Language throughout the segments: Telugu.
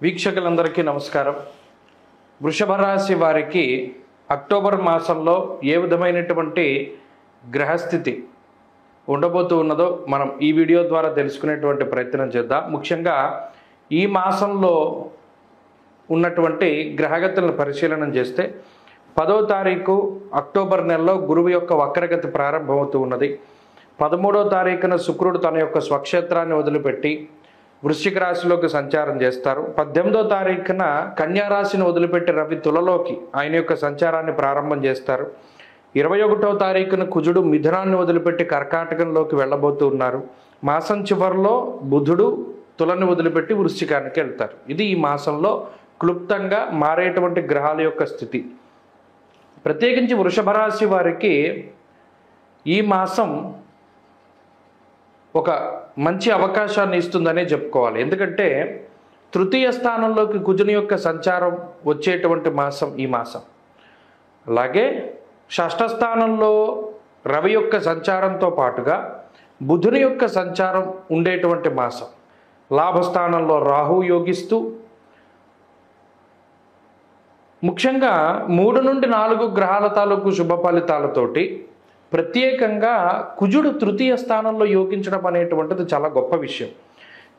వీక్షకులందరికీ నమస్కారం. వృషభ రాశి వారికి అక్టోబర్ మాసంలో ఏ విధమైనటువంటి గ్రహస్థితి ఉండబోతూ ఉన్నదో మనం ఈ వీడియో ద్వారా తెలుసుకునేటువంటి ప్రయత్నం చేద్దాం. ముఖ్యంగా ఈ మాసంలో ఉన్నటువంటి గ్రహగతులను పరిశీలన చేస్తే 10వ తారీఖు అక్టోబర్ నెలలో గురువు యొక్క వక్రగతి ప్రారంభమవుతూ ఉన్నది. 13వ తారీఖున శుక్రుడు తన యొక్క స్వక్షేత్రాన్ని వదిలిపెట్టి వృశ్చిక రాశిలోకి సంచారం చేస్తారు. 18వ తారీఖున కన్యా రాశిని వదిలిపెట్టి రవి తులలోకి ఆయన యొక్క సంచారాన్ని ప్రారంభం చేస్తారు. 21వ తారీఖున కుజుడు మిథునాన్ని వదిలిపెట్టి కర్కాటకంలోకి వెళ్ళబోతూ ఉన్నారు. మాసం చివరిలో బుధుడు తులని వదిలిపెట్టి వృశ్చికానికి వెళ్తారు. ఇది ఈ మాసంలో క్లుప్తంగా మారేటువంటి గ్రహాల యొక్క స్థితి. ప్రత్యేకించి వృషభ రాశి వారికి ఈ మాసం ఒక మంచి అవకాశాన్ని ఇస్తుందనే చెప్పుకోవాలి. ఎందుకంటే తృతీయ స్థానంలోకి కుజుని యొక్క సంచారం వచ్చేటువంటి మాసం ఈ మాసం. అలాగే షష్ఠ స్థానంలో రవి యొక్క సంచారంతో పాటుగా బుధుని యొక్క సంచారం ఉండేటువంటి మాసం. లాభస్థానంలో రాహు యోగిస్తూ ముఖ్యంగా 3 నుండి 4 గ్రహాల తాలూకు శుభ ఫలితాలతోటి ప్రత్యేకంగా కుజుడు తృతీయ స్థానంలో యోగించడం అనేటువంటిది చాలా గొప్ప విషయం.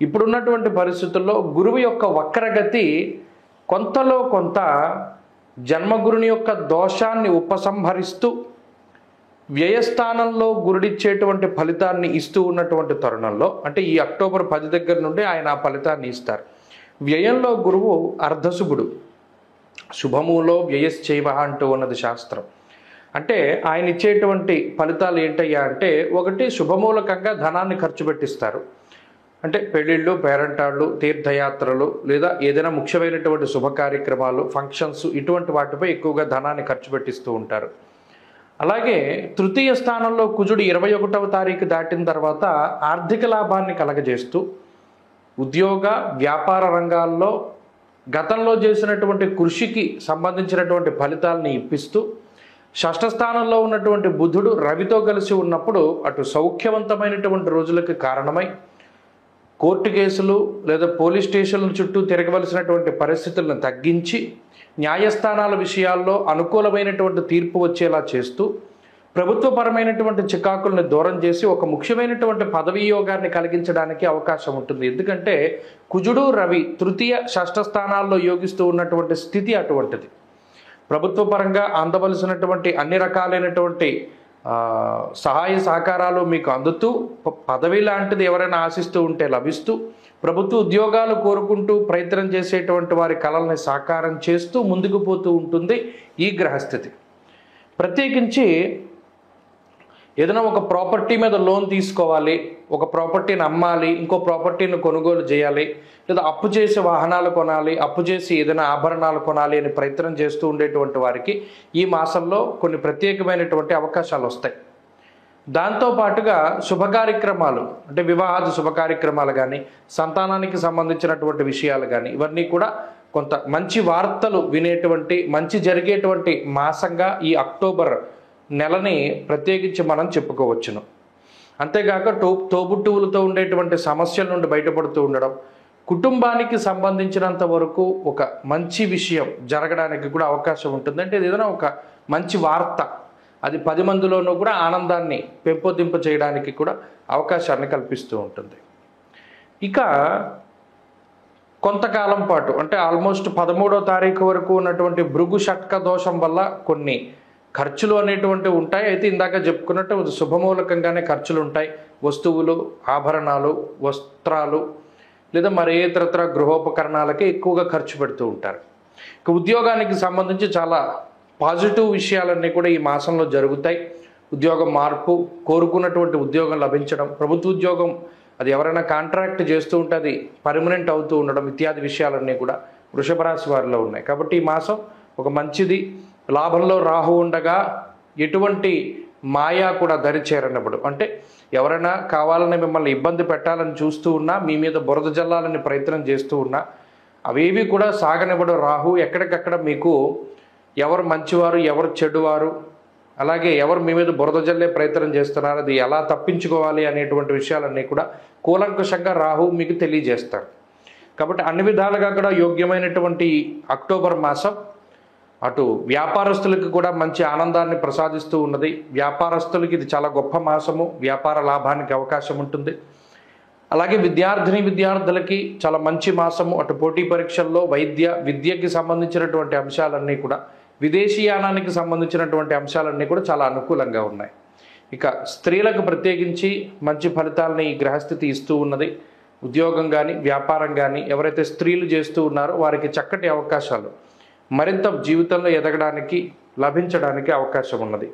ఇప్పుడున్నటువంటి పరిస్థితుల్లో గురువు యొక్క వక్రగతి కొంతలో కొంత జన్మగురుని యొక్క దోషాన్ని ఉపసంహరిస్తూ వ్యయస్థానంలో గురుడిచ్చేటువంటి ఫలితాన్ని ఇస్తూ ఉన్నటువంటి తరుణంలో, అంటే ఈ అక్టోబర్ 10 దగ్గర నుండి ఆయన ఆ ఫలితాన్ని ఇస్తారు. వ్యయంలో గురువు అర్ధశుభుడు, శుభములో వ్యయశ్చైవ అంటూ ఉన్నది శాస్త్రం. అంటే ఆయన ఇచ్చేటువంటి ఫలితాలు ఏంటయ్యా అంటే, ఒకటి శుభమూలకంగా ధనాన్ని ఖర్చు పెట్టిస్తారు. అంటే పెళ్ళిళ్ళు, పేరంటాళ్ళు, తీర్థయాత్రలు లేదా ఏదైనా ముఖ్యమైనటువంటి శుభ కార్యక్రమాలు, ఫంక్షన్స్, ఇటువంటి వాటిపై ఎక్కువగా ధనాన్ని ఖర్చు పెట్టిస్తూ ఉంటారు. అలాగే తృతీయ స్థానంలో కుజుడు 21వ తారీఖు దాటిన తర్వాత ఆర్థిక లాభాన్ని కలగజేస్తూ ఉద్యోగ వ్యాపార రంగాల్లో గతంలో చేసినటువంటి కృషికి సంబంధించినటువంటి ఫలితాలని ఇప్పిస్తూ, షష్ఠ స్థానంలో ఉన్నటువంటి బుధుడు రవితో కలిసి ఉన్నప్పుడు అటు సౌఖ్యవంతమైనటువంటి రోజులకు కారణమై కోర్టు కేసులు లేదా పోలీస్ స్టేషన్ల చుట్టూ తిరగవలసినటువంటి పరిస్థితులను తగ్గించి న్యాయస్థానాల విషయాల్లో అనుకూలమైనటువంటి తీర్పు వచ్చేలా చేస్తూ ప్రభుత్వపరమైనటువంటి చికాకుల్ని దూరం చేసి ఒక ముఖ్యమైనటువంటి పదవీ యోగాన్ని కలిగించడానికి అవకాశం ఉంటుంది. ఎందుకంటే కుజుడు రవి తృతీయ షష్ఠ స్థానాల్లో యోగిస్తూ ఉన్నటువంటి స్థితి అటువంటిది. ప్రభుత్వ పరంగా అందవలసినటువంటి అన్ని రకాలైనటువంటి సహాయ సహకారాలు మీకు అందుతూ, పదవి లాంటిది ఎవరైనా ఆశిస్తూ ఉంటే లభిస్తూ, ప్రభుత్వ ఉద్యోగాలు కోరుకుంటూ ప్రయత్నం చేసేటువంటి వారి కలల్ని సాకారం చేస్తూ ముందుకు పోతూ ఉంటుంది ఈ గ్రహస్థితి. ప్రత్యేకించి ఏదైనా ఒక ప్రాపర్టీ మీద లోన్ తీసుకోవాలి, ఒక ప్రాపర్టీని అమ్మాలి, ఇంకో ప్రాపర్టీని కొనుగోలు చేయాలి, లేదా అప్పు చేసి వాహనాలు కొనాలి, అప్పు చేసి ఏదైనా ఆభరణాలు కొనాలి అని ప్రయత్నం చేస్తూ ఉండేటువంటి వారికి ఈ మాసంలో కొన్ని ప్రత్యేకమైనటువంటి అవకాశాలు వస్తాయి. దాంతోపాటుగా శుభ కార్యక్రమాలు, అంటే వివాహాది శుభ కార్యక్రమాలు కానీ, సంతానానికి సంబంధించినటువంటి విషయాలు కానీ, ఇవన్నీ కూడా కొంత మంచి వార్తలు వినేటువంటి, మంచి జరిగేటువంటి మాసంగా ఈ అక్టోబర్ నెలని ప్రత్యేకించి మనం చెప్పుకోవచ్చును. అంతేగాక తోబుట్టువులతో ఉండేటువంటి సమస్యల నుండి బయటపడుతూ ఉండడం, కుటుంబానికి సంబంధించినంత వరకు ఒక మంచి విషయం జరగడానికి కూడా అవకాశం ఉంటుంది. అంటే ఏదైనా ఒక మంచి వార్త, అది 10 మందిలోనూ కూడా ఆనందాన్ని పెంపొందింప చేయడానికి కూడా అవకాశాన్ని కల్పిస్తూ ఉంటుంది. ఇక కొంతకాలం పాటు, అంటే ఆల్మోస్ట్ 13వ తారీఖు వరకు ఉన్నటువంటి భృగు షట్క దోషం వల్ల కొన్ని ఖర్చులు అనేటువంటివి ఉంటాయి. అయితే ఇందాక చెప్పుకున్నట్టు శుభమూలకంగానే ఖర్చులు ఉంటాయి. వస్తువులు, ఆభరణాలు, వస్త్రాలు లేదా మరి ఇతరత్ర గృహోపకరణాలకి ఎక్కువగా ఖర్చు పెడుతూ ఉంటారు. ఇక ఉద్యోగానికి సంబంధించి చాలా పాజిటివ్ విషయాలన్నీ కూడా ఈ మాసంలో జరుగుతాయి. ఉద్యోగం మార్పు, కోరుకున్నటువంటి ఉద్యోగం లభించడం, ప్రభుత్వ ఉద్యోగం అది ఎవరైనా కాంట్రాక్ట్ చేస్తూ ఉంటే అది పర్మనెంట్ అవుతూ ఉండడం, ఇత్యాది విషయాలన్నీ కూడా వృషభ రాశి వారిలో ఉన్నాయి. కాబట్టి ఈ మాసం ఒక మంచిది. లాభంలో రాహు ఉండగా ఎటువంటి మాయా కూడా దరిచేరనప్పుడు, అంటే ఎవరైనా కావాలని మిమ్మల్ని ఇబ్బంది పెట్టాలని చూస్తూ ఉన్నా, మీ మీద బురద జల్లాలని ప్రయత్నం చేస్తూ ఉన్నా, అవేవి కూడా సాగనివ్వడం రాహు. ఎక్కడికక్కడ మీకు ఎవరు మంచివారు, ఎవరు చెడువారు, అలాగే ఎవరు మీ మీద బురద జల్లే ప్రయత్నం చేస్తున్నారు, అది ఎలా తప్పించుకోవాలి అనేటువంటి విషయాలన్నీ కూడా కూలంకుషంగా రాహు మీకు తెలియజేస్తారు. కాబట్టి అన్ని విధాలుగా కూడా యోగ్యమైనటువంటి అక్టోబర్ మాసం అటు వ్యాపారస్తులకు కూడా మంచి ఆనందాన్ని ప్రసాదిస్తూ ఉన్నది. వ్యాపారస్తులకి ఇది చాలా గొప్ప మాసము, వ్యాపార లాభానికి అవకాశం ఉంటుంది. అలాగే విద్యార్థులకి చాలా మంచి మాసము. అటు పోటీ పరీక్షల్లో విద్యకి సంబంధించినటువంటి అంశాలన్నీ కూడా, విదేశీయానానికి సంబంధించినటువంటి అంశాలన్నీ కూడా చాలా అనుకూలంగా ఉన్నాయి. ఇక స్త్రీలకు ప్రత్యేకించి మంచి ఫలితాలని ఈ గ్రహస్థితి ఇస్తూ ఉన్నది. ఉద్యోగం కానీ వ్యాపారం కానీ ఎవరైతే స్త్రీలు చేస్తూ ఉన్నారో వారికి చక్కటి అవకాశాలు మరింత జీవితంలో ఎదగడానికి లభించడానికి అవకాశం ఉన్నది.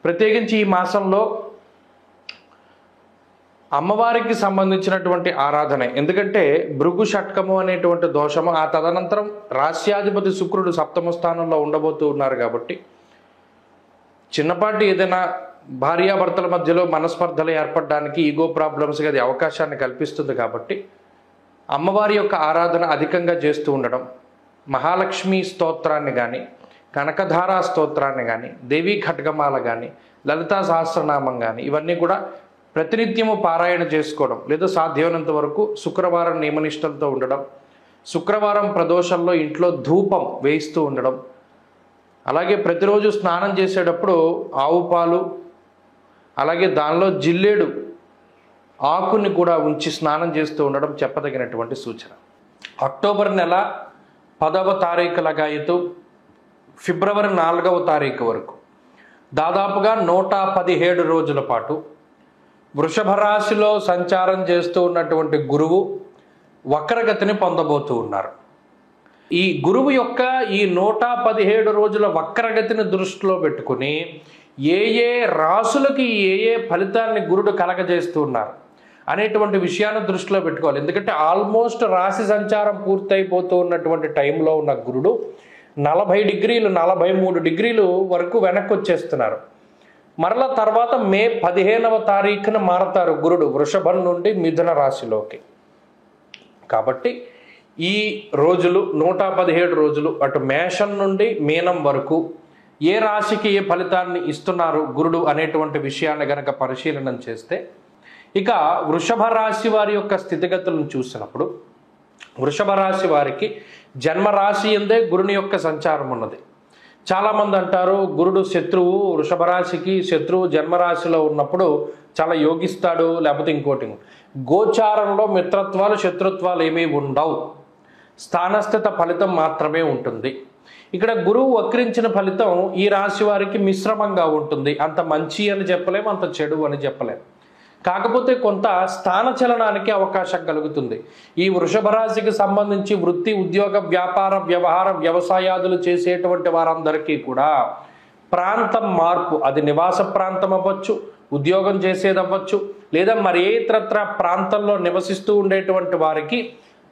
ప్రత్యేకించి ఈ మాసంలో అమ్మవారికి సంబంధించినటువంటి ఆరాధన, ఎందుకంటే భృగు షట్కము అనేటువంటి దోషము, ఆ తదనంతరం రాశ్యాధిపతి శుక్రుడు సప్తమ స్థానంలో ఉండబోతూ ఉన్నారు కాబట్టి చిన్నపాటి ఏదైనా భార్యాభర్తల మధ్యలో మనస్పర్ధలు ఏర్పడడానికి, ఈగో ప్రాబ్లమ్స్కి అది అవకాశాన్ని కల్పిస్తుంది. కాబట్టి అమ్మవారి యొక్క ఆరాధన అధికంగా చేస్తూ ఉండడం, మహాలక్ష్మి స్తోత్రాన్ని కానీ, కనకధారా స్తోత్రాన్ని కానీ, దేవీ ఖడ్గమాల కానీ, లలితా సహస్రనామం కానీ ఇవన్నీ కూడా ప్రతినిత్యము పారాయణ చేసుకోవడం, లేదా సాధ్యమైనంత వరకు శుక్రవారం నియమనిష్టలతో ఉండడం, శుక్రవారం ప్రదోషంలో ఇంట్లో ధూపం వేయిస్తూ ఉండడం, అలాగే ప్రతిరోజు స్నానం చేసేటప్పుడు ఆవు పాలు అలాగే దానిలో జిల్లేడు ఆకుని కూడా ఉంచి స్నానం చేస్తూ ఉండడం చెప్పదగినటువంటి సూచన. అక్టోబర్ నెల 10వ తారీఖు లగాయతు ఫిబ్రవరి 4వ తారీఖు వరకు దాదాపుగా 117 రోజుల పాటు వృషభ రాశిలో సంచారం చేస్తూ ఉన్నటువంటి గురువు వక్రగతిని పొందబోతూ ఉన్నారు. ఈ గురువు యొక్క ఈ 117 రోజుల వక్రగతిని దృష్టిలో పెట్టుకుని ఏ ఏ రాశులకి ఏ ఏ ఫలితాన్ని గురుడు కలగజేస్తూ ఉన్నారు అనేటువంటి విషయాన్ని దృష్టిలో పెట్టుకోవాలి. ఎందుకంటే ఆల్మోస్ట్ రాశి సంచారం పూర్తయిపోతూ ఉన్నటువంటి టైంలో ఉన్న గురుడు 40 డిగ్రీలు 43 డిగ్రీలు వరకు వెనక్కి వచ్చేస్తున్నారు. మరలా తర్వాత మే 15వ తారీఖున మారతారు గురుడు వృషభం నుండి మిథున రాశిలోకి. కాబట్టి ఈ రోజులు 117 రోజులు అటు మేషం నుండి మీనం వరకు ఏ రాశికి ఏ ఫలితాన్ని ఇస్తున్నారు గురుడు అనేటువంటి విషయాన్ని గనక పరిశీలన చేస్తే, ఇక వృషభ రాశి వారి యొక్క స్థితిగతులను చూసినప్పుడు వృషభ రాశి వారికి జన్మరాశి ఎందే గురుని యొక్క సంచారం ఉన్నది. చాలామంది అంటారు గురుడు శత్రువు, వృషభ రాశికి శత్రువు జన్మరాశిలో ఉన్నప్పుడు చాలా యోగిస్తాడు, లేకపోతే ఇంకోటి. గోచారంలో మిత్రత్వాలు శత్రుత్వాలు ఏమీ ఉండవు, స్థానస్థిత ఫలితం మాత్రమే ఉంటుంది. ఇక్కడ గురువు వక్రించిన ఫలితం ఈ రాశి వారికి మిశ్రమంగా ఉంటుంది. అంత మంచి అని చెప్పలేము, అంత చెడు అని చెప్పలేము. కాకపోతే కొంత స్థాన చలనానికి అవకాశం కలుగుతుంది. ఈ వృషభ రాశికి సంబంధించి వృత్తి, ఉద్యోగ, వ్యాపార, వ్యవహార, వ్యవసాయాదులు చేసేటువంటి వారందరికీ కూడా ప్రాంతం మార్పు, అది నివాస ప్రాంతం అవ్వచ్చు, ఉద్యోగం చేసేది అవ్వచ్చు, లేదా మరి ఏ ఇతరత్ర ప్రాంతంలో నివసిస్తూ ఉండేటువంటి వారికి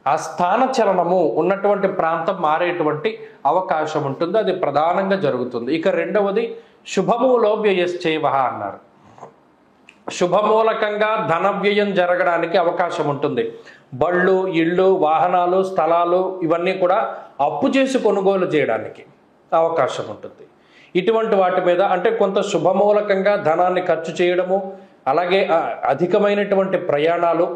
ఆ స్థాన చలనము ఉన్నటువంటి ప్రాంతం మారేటువంటి అవకాశం ఉంటుంది. అది ప్రధానంగా జరుగుతుంది. ఇక రెండవది శుభమూలో వ్యయశ్చైవ అన్నారు. శుభమూలకంగా ధన వ్యయం జరగడానికి అవకాశం ఉంటుంది. బళ్ళు, ఇళ్ళు, వాహనాలు, స్థలాలు ఇవన్నీ కూడా అప్పు చేసి కొనుగోలు చేయడానికి అవకాశం ఉంటుంది. ఇటువంటి వాటి మీద అంటే కొంత శుభమూలకంగా ధనాన్ని ఖర్చు చేయడము, అలాగే అధికమైనటువంటి ప్రయాణాలు,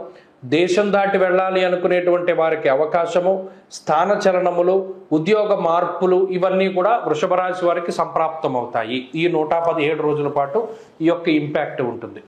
దేశం దాటి వెళ్ళాలి అనుకునేటువంటి వారికి అవకాశము, స్థాన చలనములు, ఉద్యోగ మార్పులు ఇవన్నీ కూడా వృషభ రాశి వారికి సంప్రాప్తం అవుతాయి. ఈ 117 రోజుల పాటు ఈ యొక్క ఇంపాక్ట్ ఉంటుంది.